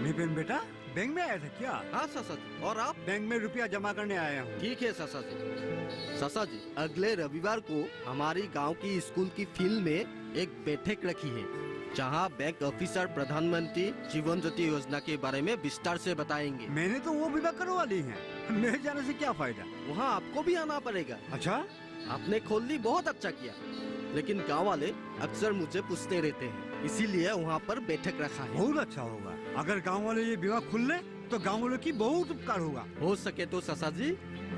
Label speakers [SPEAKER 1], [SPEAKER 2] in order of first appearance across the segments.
[SPEAKER 1] निपेन बेटा, बैंक में आया था क्या?
[SPEAKER 2] हाँ सासा जी, और आप?
[SPEAKER 1] बैंक में रुपया जमा करने आया हूँ।
[SPEAKER 2] ठीक है सासा जी। सासा जी, अगले रविवार को हमारी गांव की स्कूल की फील्ड में एक बैठक रखी है, जहां बैंक ऑफिसर प्रधानमंत्री जीवन ज्योति योजना के बारे में विस्तार से बताएंगे।
[SPEAKER 1] मैंने तो वो बीमा करवा ली है, मेरे जाने से क्या फायदा?
[SPEAKER 2] वहां आपको भी आना पड़ेगा।
[SPEAKER 1] अच्छा,
[SPEAKER 2] आपने खोल ली, बहुत अच्छा किया, लेकिन गांव वाले अक्सर मुझे पूछते रहते हैं, इसीलिए वहाँ पर बैठक रखा है।
[SPEAKER 1] बहुत अच्छा होगा अगर गांव वाले ये बीमा खुल ले, तो गांव वालों की बहुत उपकार होगा।
[SPEAKER 2] हो सके तो सासा जी,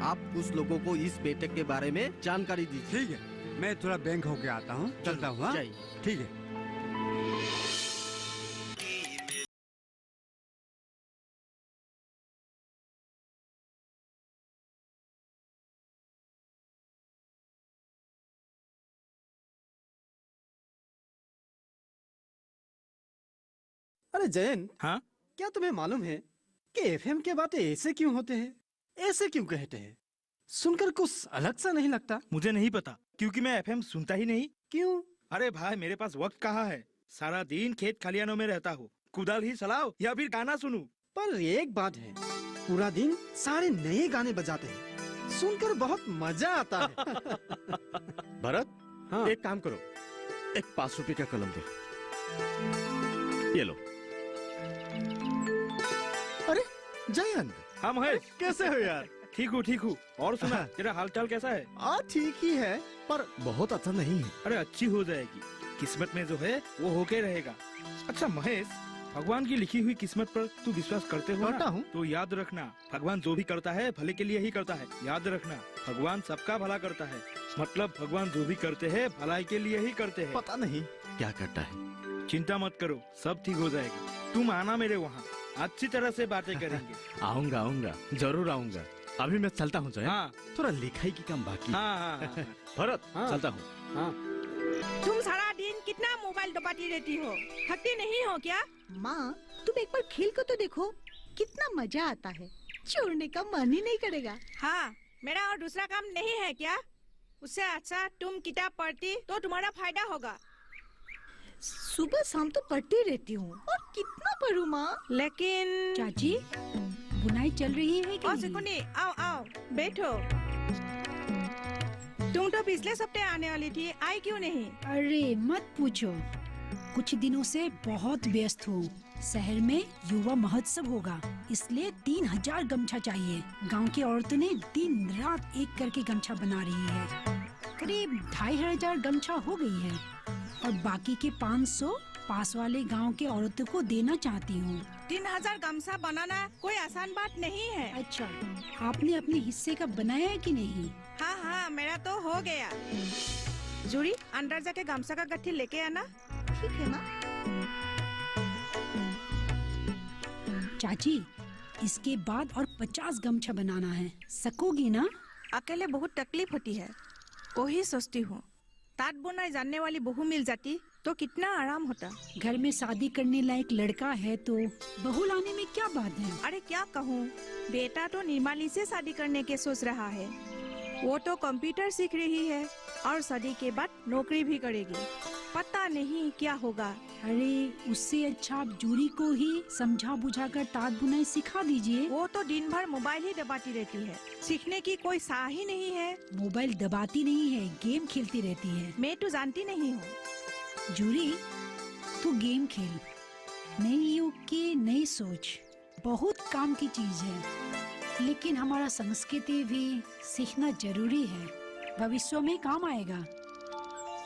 [SPEAKER 2] आप कुछ लोगों को इस बैठक के बारे में जानकारी दीजिए।
[SPEAKER 1] ठीक है, मैं थोड़ा बैंक होके आता हूँ, चलता हूँ। ठीक है।
[SPEAKER 3] अरे जयंत,
[SPEAKER 4] हाँ?
[SPEAKER 3] क्या तुम्हें मालूम है कि एफएम के बातें ऐसे क्यों होते हैं, ऐसे क्यों कहते हैं? सुनकर कुछ अलग सा नहीं लगता?
[SPEAKER 4] मुझे नहीं पता, क्योंकि मैं एफएम सुनता ही नहीं।
[SPEAKER 3] क्यों?
[SPEAKER 4] अरे भाई, मेरे पास वक्त कहाँ है, सारा दिन खेत खलियानों में रहता हूँ। कुदाल ही चलाओ या फिर गाना सुनूं।
[SPEAKER 3] पर एक बात है, पूरा दिन सारे नए गाने बजाते हैं, सुनकर बहुत मजा आता है।
[SPEAKER 5] भरत,
[SPEAKER 3] हाँ।
[SPEAKER 5] एक काम करो, एक 5 रुपए का कलम दो, ये लो। अरे जयंत,
[SPEAKER 4] हाँ महेश,
[SPEAKER 5] कैसे हो यार?
[SPEAKER 4] ठीक हूँ। और सुना, तेरा हालचाल कैसा है?
[SPEAKER 5] ठीक ही है, पर बहुत अच्छा नहीं है।
[SPEAKER 4] अरे अच्छी हो जाएगी, किस्मत में जो है वो होके रहेगा। अच्छा महेश, भगवान की लिखी हुई किस्मत पर तू विश्वास करते हो
[SPEAKER 5] करता
[SPEAKER 4] ना?
[SPEAKER 5] हूँ।
[SPEAKER 4] तो याद रखना, भगवान जो भी करता है भले के लिए ही करता है। याद रखना, भगवान सबका भला करता है, मतलब भगवान जो भी करते हैं भलाई के लिए ही करते हैं।
[SPEAKER 5] पता नहीं क्या करता है।
[SPEAKER 4] चिंता मत करो, सब ठीक हो जाएगा। तुम आना मेरे वहाँ, अच्छी तरह से बातें करेंगे।
[SPEAKER 5] आऊंगा, जरूर आऊंगा। अभी मैं चलता हूँ जयंत,
[SPEAKER 4] हाँ
[SPEAKER 5] थोड़ा लिखाई की काम बाकी है।
[SPEAKER 4] हाँ।
[SPEAKER 5] भरत,
[SPEAKER 3] हाँ।
[SPEAKER 5] चलता हूँ।
[SPEAKER 3] हाँ।
[SPEAKER 6] तुम सारा दिन कितना मोबाइल दबाती रहती हो, थकती नहीं हो क्या?
[SPEAKER 7] माँ, तुम एक बार खेल को तो देखो, कितना मजा आता है, छोड़ने का मन ही नहीं करेगा।
[SPEAKER 6] हाँ, मेरा और दूसरा काम नहीं है क्या? उससे अच्छा तुम किताब पढ़ती तो तुम्हारा फायदा होगा।
[SPEAKER 7] सुबह शाम तो पढ़ती रहती हूँ, और कितना पढूं माँ।
[SPEAKER 6] लेकिन
[SPEAKER 7] चाची, बुनाई चल रही है कि
[SPEAKER 6] और
[SPEAKER 7] नहीं?
[SPEAKER 6] सिकुनी, आओ बैठो। तुम तो पिछले हफ्ते आने वाली थी, आई क्यों नहीं?
[SPEAKER 8] अरे मत पूछो, कुछ दिनों से बहुत व्यस्त हूँ। शहर में युवा महोत्सव होगा, इसलिए 3000 गमछा चाहिए। गांव की औरतों ने दिन रात एक करके गमछा बना रही है। करीब 2500 गमछा हो गई है, और बाकी के 500 पास वाले गांव के औरतों को देना चाहती हूँ।
[SPEAKER 6] 3000 गमछा बनाना कोई आसान बात नहीं है।
[SPEAKER 8] अच्छा, आपने अपने हिस्से का बनाया है कि नहीं?
[SPEAKER 6] हाँ, मेरा तो हो गया। जूरी, अंदर जाके गमछा का गट्ठी लेके आना।
[SPEAKER 7] ठीक है माँ।
[SPEAKER 8] चाची, इसके बाद और 50 गमछा बनाना है, सकोगी ना?
[SPEAKER 6] अकेले बहुत तकलीफ होती है, वही सोचती हूँ तात बुनाई जानने वाली बहू मिल जाती तो कितना आराम होता।
[SPEAKER 8] घर में शादी करने लायक लड़का है तो बहू लाने में क्या बात है?
[SPEAKER 6] अरे क्या कहूँ, बेटा तो निर्मली से शादी करने के सोच रहा है। वो तो कंप्यूटर सीख रही है और शादी के बाद नौकरी भी करेगी, पता नहीं क्या होगा।
[SPEAKER 8] अरे उससे अच्छा आप जूरी को ही समझा बुझा कर तात बुनाई सिखा दीजिए।
[SPEAKER 6] वो तो दिन भर मोबाइल ही दबाती रहती है, सीखने की कोई साह ही नहीं है।
[SPEAKER 8] मोबाइल दबाती नहीं है, गेम खेलती रहती है।
[SPEAKER 6] मैं तो जानती नहीं हूँ।
[SPEAKER 8] जूरी, तू गेम खेल, नई युग की नई सोच, बहुत काम की चीज है, लेकिन हमारा संस्कृति भी सीखना जरूरी है, भविष्य में काम आएगा।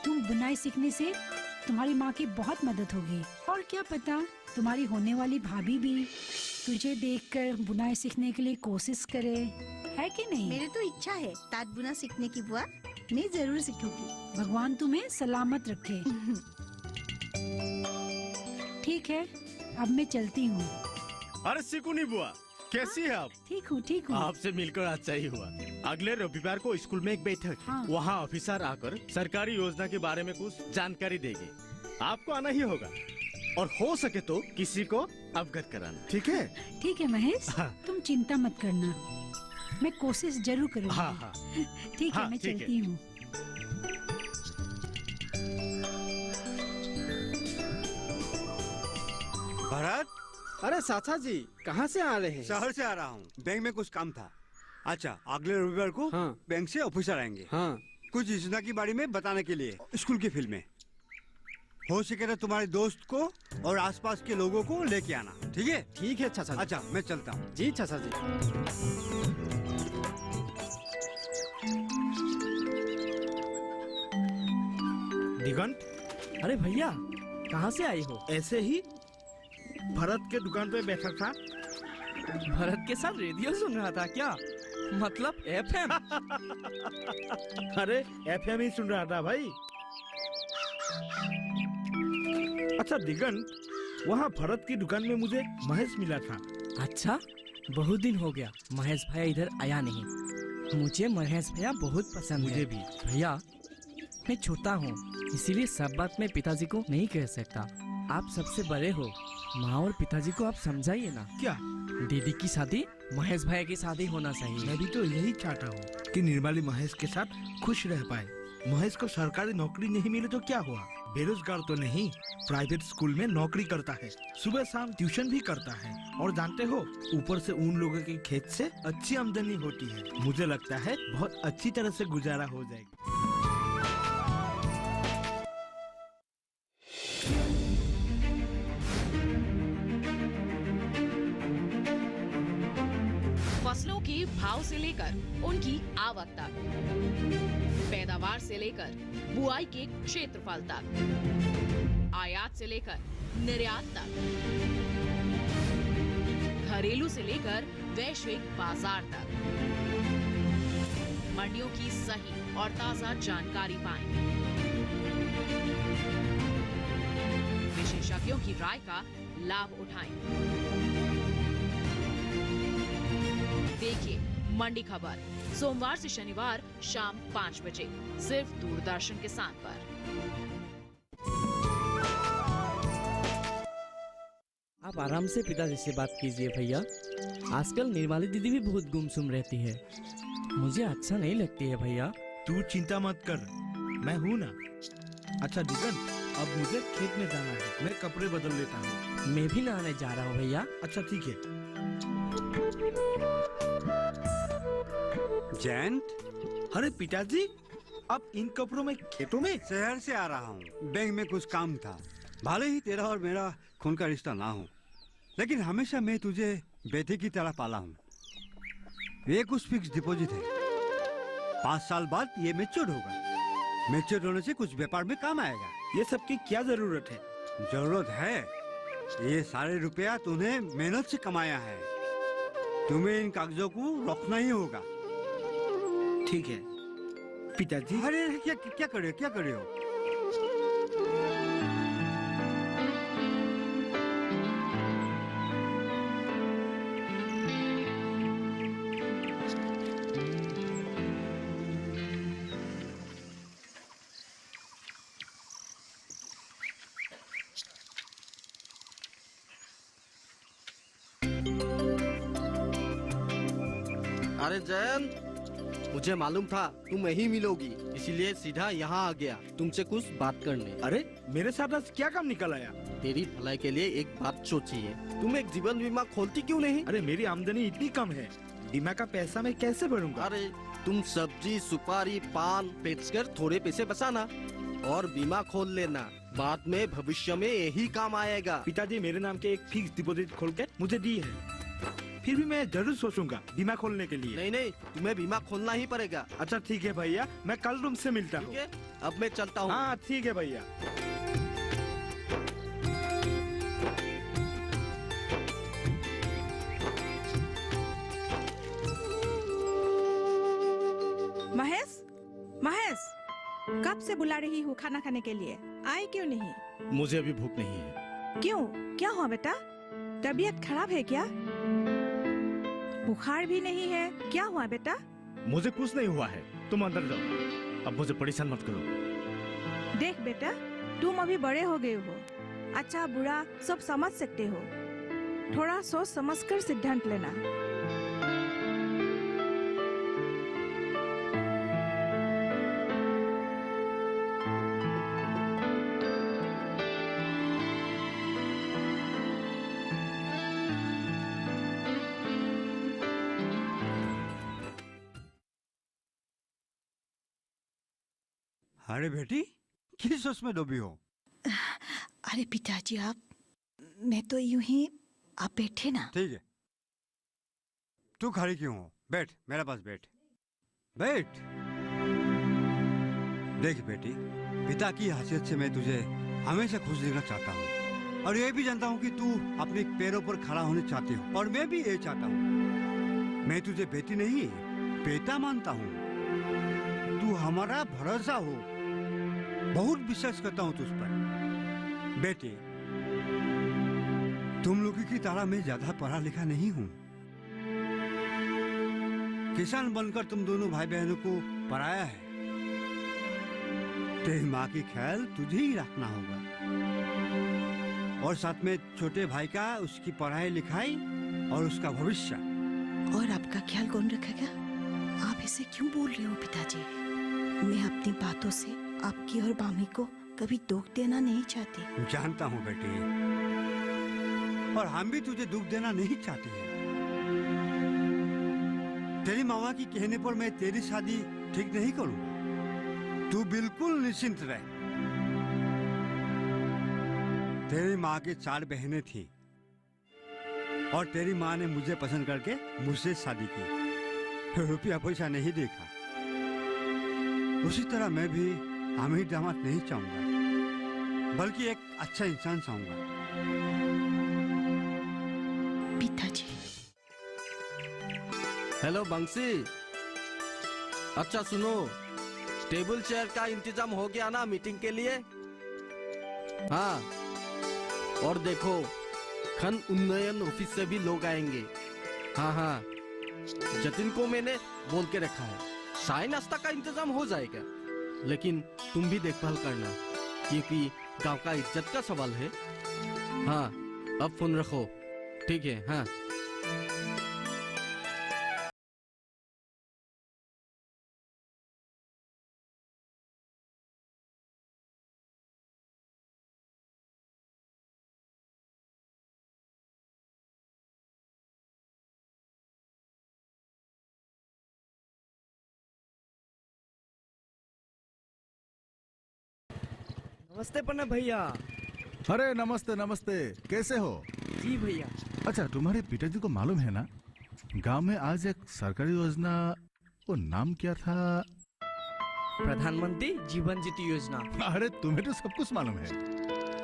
[SPEAKER 8] तुम बुनाई सीखने से तुम्हारी माँ की बहुत मदद होगी, और क्या पता तुम्हारी होने वाली भाभी भी तुझे देखकर बुनाई सीखने के लिए कोशिश करे, है कि नहीं?
[SPEAKER 7] मेरे तो इच्छा है तात बुना सीखने की बुआ, मैं जरूर सीखूंगी।
[SPEAKER 8] भगवान तुम्हें सलामत रखे। ठीक है, अब मैं चलती हूँ।
[SPEAKER 5] अरे सिकुनी बुआ, कैसी है आप?
[SPEAKER 8] ठीक हूँ, ठीक हूँ।
[SPEAKER 5] आपसे मिलकर अच्छा ही हुआ। अगले रविवार को स्कूल में एक बैठक है।
[SPEAKER 8] हाँ।
[SPEAKER 5] वहाँ ऑफिसर आकर सरकारी योजना के बारे में कुछ जानकारी देंगे। आपको आना ही होगा, और हो सके तो किसी को अवगत कराना, ठीक है?
[SPEAKER 8] ठीक है महेश,
[SPEAKER 5] हाँ।
[SPEAKER 8] तुम चिंता मत करना, मैं कोशिश जरूर करूँगी।
[SPEAKER 5] हाँ हाँ।
[SPEAKER 8] ठीक है,
[SPEAKER 5] हाँ,
[SPEAKER 8] मैं
[SPEAKER 5] ठीक है।
[SPEAKER 8] चलती हूँ।
[SPEAKER 1] भरत,
[SPEAKER 3] अरे चाचा जी कहाँ से आ रहे हैं?
[SPEAKER 1] शहर से आ रहा हूँ, बैंक में कुछ काम था। अच्छा, अगले रविवार को
[SPEAKER 3] हाँ।
[SPEAKER 1] बैंक से ऑफिसर आएंगे
[SPEAKER 3] हाँ
[SPEAKER 1] कुछ योजना के बारे में बताने के लिए स्कूल की फील्ड में। हो सके तो तुम्हारे दोस्त को और आसपास के लोगों को लेके आना, ठीक है?
[SPEAKER 3] ठीक है चाचा जी।
[SPEAKER 1] अच्छा, मैं चलता हूँ।
[SPEAKER 3] जी चाचा जी।
[SPEAKER 4] दिगंत,
[SPEAKER 9] अरे भैया, कहाँ से आए हो?
[SPEAKER 4] ऐसे ही भरत के दुकान पे बैठा था।
[SPEAKER 9] भरत के साथ रेडियो सुन रहा था क्या? मतलब एफएम?
[SPEAKER 4] अरे एफएम ही सुन रहा था भाई। अच्छा दिगंत, वहाँ भरत की दुकान में मुझे महेश मिला था।
[SPEAKER 9] अच्छा, बहुत दिन हो गया महेश भैया इधर आया नहीं। मुझे महेश भैया बहुत पसंद है।
[SPEAKER 4] मुझे भी।
[SPEAKER 9] भैया, मैं छोटा हूँ, इसीलिए सब बात मैं पिताजी को नहीं कह सकता। आप सबसे बड़े हो, माँ और पिताजी को आप समझाइए ना।
[SPEAKER 4] क्या?
[SPEAKER 9] दीदी की शादी महेश भैया की शादी होना चाहिए।
[SPEAKER 4] मैं भी तो यही चाहता हूँ कि निर्मली महेश के साथ खुश रह पाए। महेश को सरकारी नौकरी नहीं मिले तो क्या हुआ? बेरोजगार तो नहीं, प्राइवेट स्कूल में नौकरी करता है, सुबह शाम ट्यूशन भी करता है, और जानते हो ऊपर से उन लोगों के खेत से अच्छी आमदनी होती है। मुझे लगता है बहुत अच्छी तरह से गुजारा हो जाएगा।
[SPEAKER 10] फसलों के भाव से लेकर उनकी आवक तक, पैदावार से लेकर बुआई के क्षेत्रफल तक, आयात से लेकर निर्यात तक, घरेलू से लेकर वैश्विक बाजार तक, मंडियों की सही और ताजा जानकारी पाएं। विशेषज्ञों की राय का लाभ उठाएं। देखिए मंडी खबर सोमवार से शनिवार शाम 5 बजे सिर्फ दूरदर्शन किसान पर।
[SPEAKER 9] आप आराम से पिताजी से बात कीजिए भैया। आजकल निर्मली दीदी भी बहुत गुमसुम रहती है, मुझे अच्छा नहीं लगती है भैया।
[SPEAKER 4] तू चिंता मत कर, मैं हूँ ना। अच्छा दिगंत, अब मुझे खेत में जाना है, मैं कपड़े बदल लेता हूँ।
[SPEAKER 9] मैं भी नहाने जा रहा हूँ भैया।
[SPEAKER 4] अच्छा ठीक है।
[SPEAKER 1] जयंत,
[SPEAKER 4] अरे पिताजी, आप इन कपड़ों में खेतों में?
[SPEAKER 1] शहर से आ रहा हूँ, बैंक में कुछ काम था। भले ही तेरा और मेरा खून का रिश्ता ना हो, लेकिन हमेशा मैं तुझे बेटे की तरह पाला हूँ। ये कुछ फिक्स डिपॉजिट है, 5 साल बाद ये मैच्योर होगा। मैच्योर होने से कुछ व्यापार में काम आएगा।
[SPEAKER 4] ये सब की क्या जरूरत है?
[SPEAKER 1] जरूरत है, ये सारे रुपया तूने मेहनत से कमाया है, तुम्हें इन कागजों को रखना ही होगा।
[SPEAKER 4] ठीक है पिताजी।
[SPEAKER 1] अरे क्या कर रहे हो?
[SPEAKER 2] अरे जयंत, मुझे मालूम था तुम यहीं मिलोगी, इसीलिए सीधा यहाँ आ गया तुमसे कुछ बात करने।
[SPEAKER 4] अरे मेरे साथ आज क्या काम निकल आया?
[SPEAKER 2] तेरी भलाई के लिए एक बात सोचिए, तुम एक जीवन बीमा खोलती क्यों नहीं?
[SPEAKER 4] अरे मेरी आमदनी इतनी कम है, बीमा का पैसा मैं कैसे भरूंगा?
[SPEAKER 2] अरे तुम सब्जी, सुपारी, पान बेचकर थोड़े पैसे बचाना और बीमा खोल लेना, बाद में भविष्य में यही काम आएगा।
[SPEAKER 4] पिताजी मेरे नाम के एक फिक्स डिपॉजिट खोल के मुझे दी है, फिर भी मैं जरूर सोचूंगा बीमा खोलने के लिए।
[SPEAKER 2] नहीं नहीं, तुम्हें बीमा खोलना ही पड़ेगा।
[SPEAKER 4] अच्छा ठीक है भैया, मैं कल तुमसे मिलता हूँ।
[SPEAKER 2] ठीक है, अब मैं चलता हूँ।
[SPEAKER 4] हाँ ठीक है भैया।
[SPEAKER 6] महेश, महेश, कब से बुला रही हूँ खाना खाने के लिए, आए क्यों नहीं?
[SPEAKER 5] मुझे अभी भूख नहीं है।
[SPEAKER 6] क्यों, क्या हुआ बेटा? तबीयत खराब है क्या? बुखार भी नहीं है, क्या हुआ बेटा?
[SPEAKER 5] मुझे कुछ नहीं हुआ है, तुम अंदर जाओ, अब मुझे परेशान मत करो।
[SPEAKER 6] देख बेटा, तुम अभी बड़े हो गए हो, अच्छा बुरा सब समझ सकते हो, थोड़ा सोच समझकर सिद्धांत लेना।
[SPEAKER 1] अरे बेटी, किस सोच में डूबी हो?
[SPEAKER 7] अरे पिताजी आप, मैं तो यूं ही, आप बैठे ना।
[SPEAKER 1] ठीक है, तू खड़ी क्यों हो? बैठ, मेरे पास बैठ, बैठ। देख बेटी, पिता की हैसियत से मैं तुझे हमेशा खुश देखना चाहता हूँ, और ये भी जानता हूँ कि तू अपने पैरों पर खड़ा होने चाहती हो, और मैं भी ये चाहता हूँ। मैं तुझे बेटी नहीं, बेटा मानता हूँ। तू हमारा भरोसा हो, बहुत विश्वास करता हूँ तुझ पर। बेटे, तुम लोगों की तरह मैं ज्यादा पढ़ा लिखा नहीं हूँ। किसान बनकर तुम दोनों भाई बहनों को पढ़ाया है। तेरी माँ की ख्याल तुझे ही रखना होगा, और साथ में छोटे भाई का, उसकी पढ़ाई लिखाई और उसका भविष्य।
[SPEAKER 7] और आपका ख्याल कौन रखेगा? आप ऐसे क्यों बोल रहे हो पिताजी? मैं अपनी बातों से आपकी और मामी को कभी दुख देना नहीं चाहती।
[SPEAKER 1] जानता हूँ बेटी, और हम भी तुझे दुख देना नहीं चाहते हैं। तेरी मामा की कहने पर मैं तेरी शादी ठीक नहीं करूँगा। तू बिल्कुल निश्चिंत रह। तेरी माँ की 4 बहनें थी, और तेरी माँ ने मुझे पसंद करके मुझसे शादी की। रुपया पैसा नहीं देखा। उसी तरह मैं भी अमीर दामाद नहीं चाहूंगा, बल्कि एक अच्छा इंसान चाहूंगा।
[SPEAKER 7] पिताजी।
[SPEAKER 2] हेलो बंसी, अच्छा सुनो, टेबल चेयर का इंतजाम हो गया ना मीटिंग के लिए? हाँ, और देखो, खन उन्नयन ऑफिस से भी लोग आएंगे। हाँ हाँ, जतिन को मैंने बोल के रखा है, चाय नाश्ता का इंतजाम हो जाएगा, लेकिन तुम भी देखभाल करना, क्योंकि गांव का इज्जत का सवाल है। हाँ, अब फोन रखो, ठीक है? हाँ।
[SPEAKER 9] नमस्ते पन्ना भैया।
[SPEAKER 11] अरे नमस्ते नमस्ते, कैसे हो?
[SPEAKER 9] जी भैया।
[SPEAKER 11] अच्छा, तुम्हारे पिताजी को मालूम है ना, गांव में आज एक सरकारी योजना, वो नाम क्या था?
[SPEAKER 9] प्रधानमंत्री जीवन ज्योति योजना।
[SPEAKER 11] अरे तुम्हें तो सब कुछ मालूम है।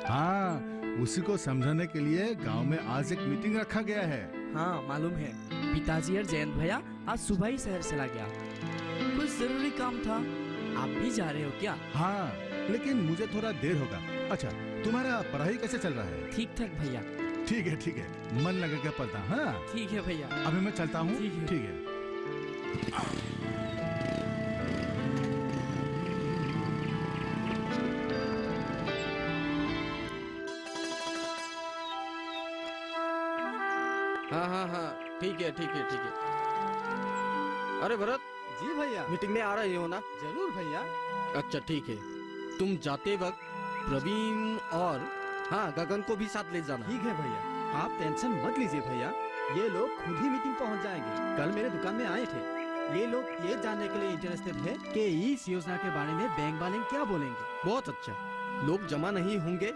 [SPEAKER 11] हाँ, उसी को समझाने के लिए गांव में आज एक मीटिंग रखा गया है।
[SPEAKER 9] हाँ मालूम है, पिताजी और जयंत भैया आज सुबह ही शहर चला गया, कुछ जरूरी काम था। आप भी जा रहे हो क्या?
[SPEAKER 11] हाँ, लेकिन मुझे थोड़ा देर होगा। अच्छा, तुम्हारा पढ़ाई कैसे चल रहा है?
[SPEAKER 9] ठीक ठाक भैया।
[SPEAKER 11] ठीक है, मन लगा के पढ़ता। हाँ
[SPEAKER 9] ठीक है भैया,
[SPEAKER 11] अभी मैं चलता हूँ। ठीक है।
[SPEAKER 2] हाँ, ठीक है। अरे भरत
[SPEAKER 3] जी भैया।
[SPEAKER 2] मीटिंग में आ रहे हो ना?
[SPEAKER 3] जरूर भैया।
[SPEAKER 2] अच्छा ठीक है, तुम जाते वक्त प्रवीण और हाँ गगन को भी साथ ले जाना।
[SPEAKER 3] ठीक है भैया, आप टेंशन मत लीजिए भैया, ये लोग खुद ही मीटिंग पहुंच जाएंगे। कल मेरे दुकान में आए थे, ये लोग ये जानने के लिए इंटरेस्टेड है कि इस योजना के बारे में बैंक वाले क्या बोलेंगे।
[SPEAKER 2] बहुत अच्छा, लोग जमा नहीं होंगे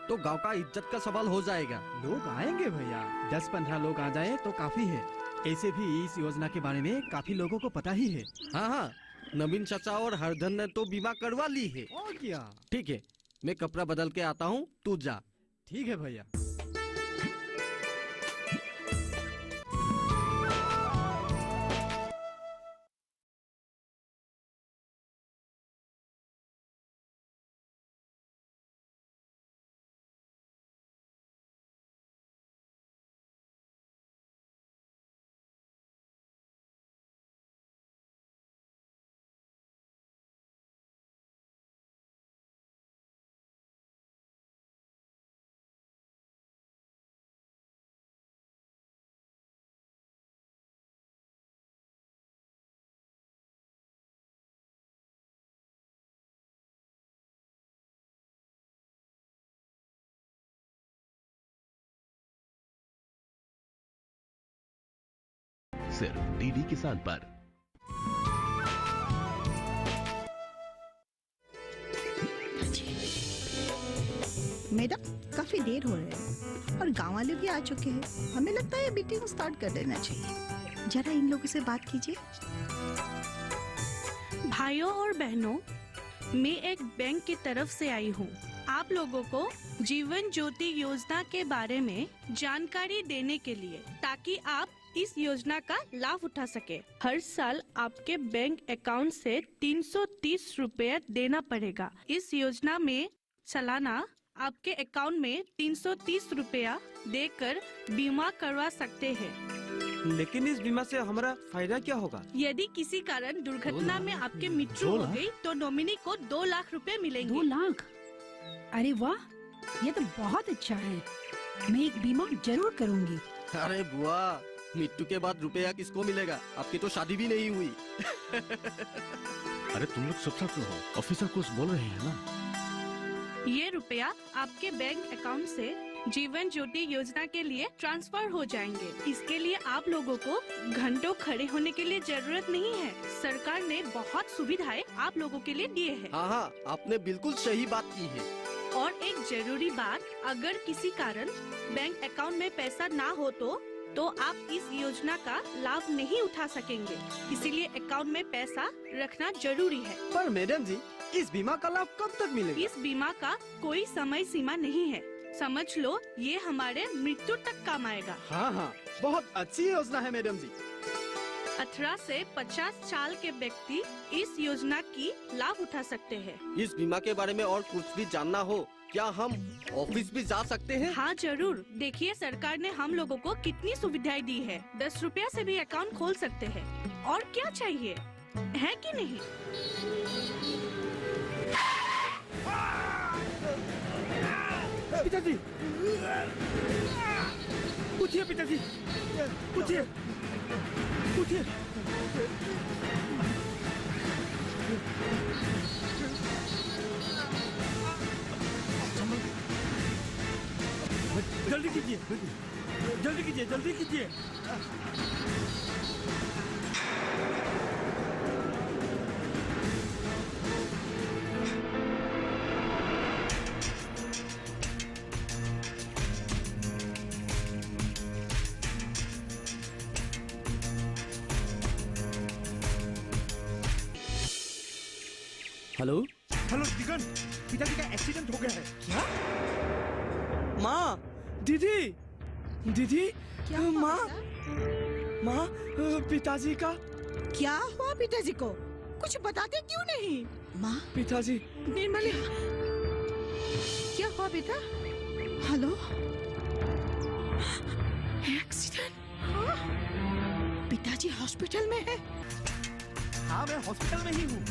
[SPEAKER 2] तो गांव का इज्जत का सवाल हो जाएगा।
[SPEAKER 3] लोग आएंगे भैया, 10-15 लोग आ जाए तो काफी है। ऐसे भी इस योजना के बारे में काफी लोगों को पता ही है।
[SPEAKER 2] हाँ हाँ, नवीन चाचा और हरधन ने तो बीमा करवा ली है।
[SPEAKER 3] और क्या।
[SPEAKER 2] ठीक है, मैं कपड़ा बदल के आता हूँ, तू जा।
[SPEAKER 3] ठीक है भैया।
[SPEAKER 12] सिर्फ डीडी किसान पर।
[SPEAKER 7] मैडम, काफी देर हो रही है और गांव वाले भी आ चुके हैं। हमें लगता है मीटिंग स्टार्ट कर देना चाहिए। जरा इन लोगों से बात कीजिए।
[SPEAKER 6] भाइयों और बहनों, मैं एक बैंक की तरफ से आई हूँ आप लोगों को जीवन ज्योति योजना के बारे में जानकारी देने के लिए, ताकि आप इस योजना का लाभ उठा सके। हर साल आपके बैंक अकाउंट से 330 रुपया देना पड़ेगा। इस योजना में सालाना आपके अकाउंट में 330 रुपया देकर बीमा करवा सकते हैं।
[SPEAKER 3] लेकिन इस बीमा से हमारा फायदा क्या होगा?
[SPEAKER 6] यदि किसी कारण दुर्घटना में आपके मृत्यु हो गई तो नॉमिनी को 2 लाख रुपए मिलेंगे।
[SPEAKER 8] 2 लाख? अरे वाह, ये तो बहुत अच्छा है। मैं एक बीमा जरूर करूंगी।
[SPEAKER 2] अरे बुआ, मृत्यु के बाद रुपया किसको मिलेगा? आपकी तो शादी भी नहीं हुई।
[SPEAKER 5] अरे तुम लोग चुपचाप क्यों हो? ऑफिसर कुछ बोल रहे हैं ना।
[SPEAKER 6] ये रुपया आपके बैंक अकाउंट से जीवन ज्योति योजना के लिए ट्रांसफर हो जाएंगे। इसके लिए आप लोगों को घंटों खड़े होने के लिए जरूरत नहीं है। सरकार ने बहुत सुविधाएं आप लोगों के लिए दिए हैं।
[SPEAKER 2] हाँ हाँ, आपने बिल्कुल सही बात की है।
[SPEAKER 6] और एक जरूरी बात, अगर किसी कारण बैंक अकाउंट में पैसा ना हो तो आप इस योजना का लाभ नहीं उठा सकेंगे। इसीलिए अकाउंट में पैसा रखना जरूरी है।
[SPEAKER 3] पर मैडम जी, इस बीमा का लाभ कब तक मिलेगा?
[SPEAKER 6] इस बीमा का कोई समय सीमा नहीं है। समझ लो, ये हमारे मृत्यु तक काम आएगा।
[SPEAKER 3] हाँ हाँ, बहुत अच्छी योजना है मैडम जी।
[SPEAKER 6] 18 से 50 साल के व्यक्ति इस योजना की लाभ उठा सकते हैं।
[SPEAKER 2] इस बीमा के बारे में और कुछ भी जानना हो, क्या हम ऑफिस भी जा सकते हैं?
[SPEAKER 6] हाँ जरूर। देखिए, सरकार ने हम लोगों को कितनी सुविधाएं दी है। 10 रुपया से भी अकाउंट खोल सकते हैं। और क्या चाहिए, है कि नहीं?
[SPEAKER 4] पिताजी, उठिए पिताजी, उठिए, उठिए। जल्दी कीजिए, जल्दी कीजिए, जल्दी कीजिए।
[SPEAKER 9] हेलो
[SPEAKER 4] हेलो दिगन, पिताजी का एक्सीडेंट हो गया है।
[SPEAKER 9] क्या? माँ, दीदी, दीदी,
[SPEAKER 7] क्या हुआ
[SPEAKER 9] माँ,
[SPEAKER 7] बेटा?
[SPEAKER 9] माँ, पिताजी का।
[SPEAKER 7] क्या हुआ पिताजी को? कुछ बताते क्यों नहीं? माँ,
[SPEAKER 9] पिताजी।
[SPEAKER 7] निर्मली, क्या हुआ बेटा? Hello, accident? हाँ? पिताजी हॉस्पिटल में है?
[SPEAKER 4] हाँ, मैं हॉस्पिटल में ही हूँ।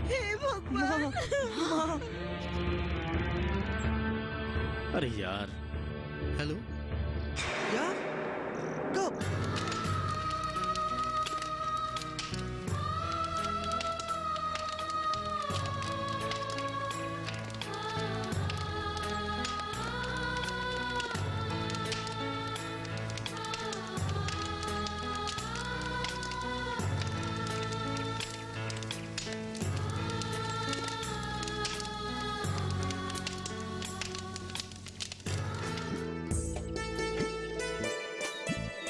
[SPEAKER 7] हे भगवान!
[SPEAKER 5] अरे यार।
[SPEAKER 2] हेलो, क्या? कब?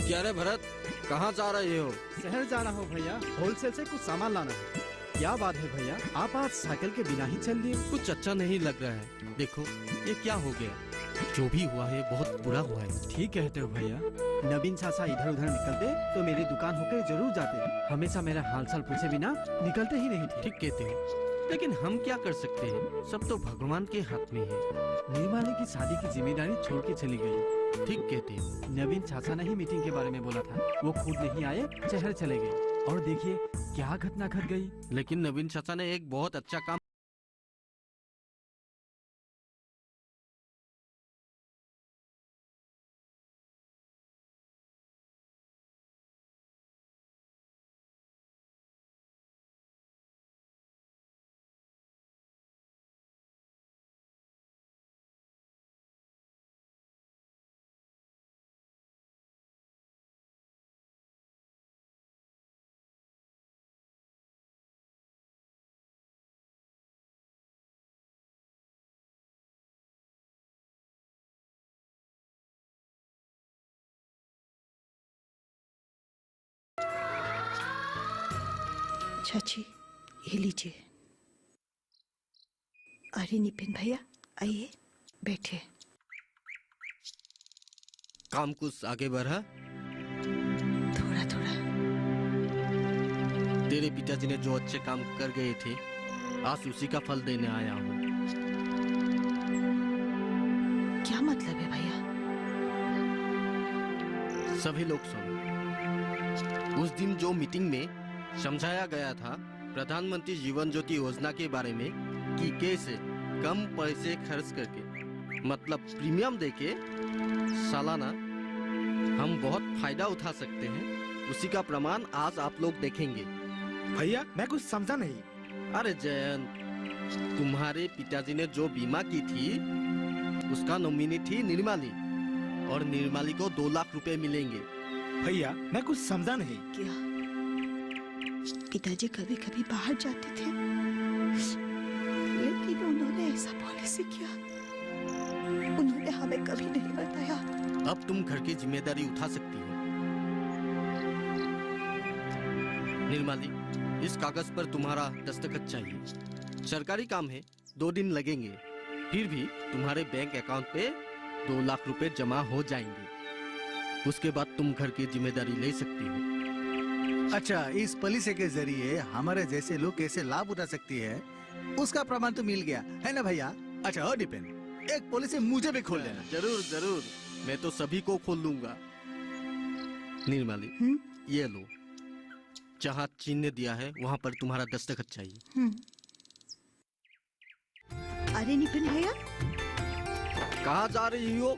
[SPEAKER 2] क्या रे भरत, कहाँ जा रहे हो?
[SPEAKER 3] शहर जाना हो भैया, होलसेल से कुछ सामान लाना है। क्या बात है भैया, आप आज साइकिल के बिना ही चल दिए?
[SPEAKER 2] कुछ अच्छा नहीं लग रहा है। देखो ये क्या हो गया। जो भी हुआ है बहुत बुरा हुआ है।
[SPEAKER 3] ठीक कहते हो भैया। नवीन चाचा इधर उधर निकलते तो मेरी दुकान होकर जरूर जाते। हमेशा मेरा हालचाल पूछे बिना निकलते ही नहीं थे।
[SPEAKER 2] ठीक कहते हो, लेकिन हम क्या कर सकते हैं, सब तो भगवान के हाथ में है।
[SPEAKER 3] निर्मली की शादी की जिम्मेदारी छोड़ के चली गई।
[SPEAKER 2] ठीक कहते हो।
[SPEAKER 3] नवीन चाचा ने ही मीटिंग के बारे में बोला था, वो खुद नहीं आए, शहर चले गए। और देखिए क्या घटना घट गई।
[SPEAKER 2] लेकिन नवीन चाचा ने एक बहुत अच्छा काम।
[SPEAKER 7] चाची ये लीजिए। अरे निपिन भैया आइए बैठे।
[SPEAKER 2] काम कुछ आगे बढ़ा?
[SPEAKER 7] थोड़ा थोड़ा।
[SPEAKER 2] तेरे पिताजी ने जो अच्छे काम कर गए थे, आज उसी का फल देने आया हूँ।
[SPEAKER 7] क्या मतलब है भैया?
[SPEAKER 2] सभी लोग सुनो। उस दिन जो मीटिंग में समझाया गया था प्रधानमंत्री जीवन ज्योति योजना के बारे में कि कैसे कम पैसे खर्च करके, मतलब प्रीमियम देके सालाना हम बहुत फायदा उठा सकते हैं, उसी का प्रमाण आज आप लोग देखेंगे।
[SPEAKER 4] भैया मैं कुछ समझा नहीं।
[SPEAKER 2] अरे जयंत, तुम्हारे पिताजी ने जो बीमा की थी उसका नॉमिनी थी निर्मली, और निर्मली को 2 लाख रुपए मिलेंगे।
[SPEAKER 4] भैया मैं कुछ समझा नहीं।
[SPEAKER 7] क्या पिताजी कभी कभी बाहर जाते थे, लेकिन उन्होंने ऐसा पॉलिसी किया, उन्होंने हमें कभी नहीं बताया।
[SPEAKER 2] अब तुम घर की जिम्मेदारी उठा सकती हो। निर्मली, इस कागज पर तुम्हारा दस्तखत चाहिए। सरकारी काम है, 2 दिन लगेंगे, फिर भी तुम्हारे बैंक अकाउंट पे 2 लाख रुपए जमा हो जाएंगे। उसके बाद तुम घर की जिम्मेदारी ले सकती हो।
[SPEAKER 11] अच्छा, इस पॉलिसी के जरिए हमारे जैसे लोग कैसे लाभ उठा सकती है, उसका प्रमाण तो मिल गया है ना भैया? अच्छा और डिपेंड, एक पॉलिसी मुझे भी खोल देना।
[SPEAKER 2] जरूर जरूर, मैं तो सभी को खोल लूंगा। निर्मली, ये लो, जहाँ चिन्ह दिया है वहाँ पर तुम्हारा दस्तखत चाहिए।
[SPEAKER 7] अरे निपिन भैया,
[SPEAKER 2] कहाँ जा रही हो?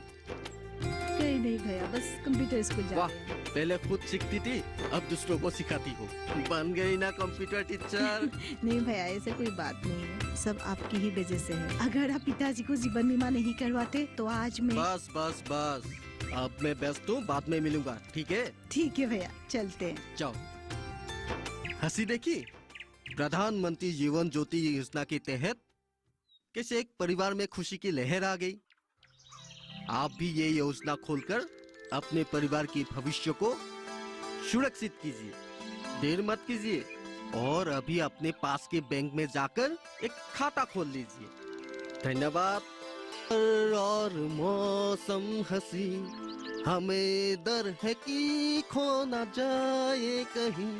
[SPEAKER 7] कहीं नहीं भैया, बस कंप्यूटर स्कूल जा रही हूँ।
[SPEAKER 2] पहले खुद सीखती थी, अब दूसरों को सिखाती हो। बन गई ना कंप्यूटर टीचर।
[SPEAKER 7] नहीं भैया, ऐसे कोई बात नहीं है, सब आपकी ही वजह से है। अगर आप पिताजी को जीवन बीमा नहीं करवाते तो आज मैं।
[SPEAKER 2] बस बस बस, अब मैं व्यस्त हूँ, बाद में मिलूंगा, ठीक है?
[SPEAKER 7] ठीक है भैया, चलते हैं।
[SPEAKER 2] जाओ। हंसी देखी? प्रधानमंत्री जीवन ज्योति योजना के तहत कैसे एक परिवार में खुशी की लहर आ गई। आप भी ये योजना खोलकर अपने परिवार के भविष्य को सुरक्षित कीजिए। देर मत कीजिए और अभी अपने पास के बैंक में जाकर एक खाता खोल लीजिए। धन्यवाद। और मौसम हंसी, हमें डर है कि खो न जाए कहीं।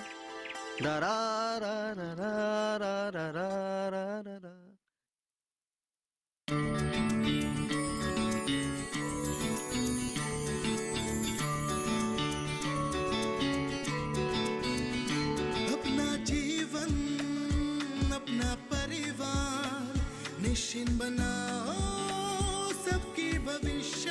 [SPEAKER 2] रा रा रा रा रा रा रा रा रा रा।
[SPEAKER 13] निश्चिंत बनाओ सबकी भविष्य।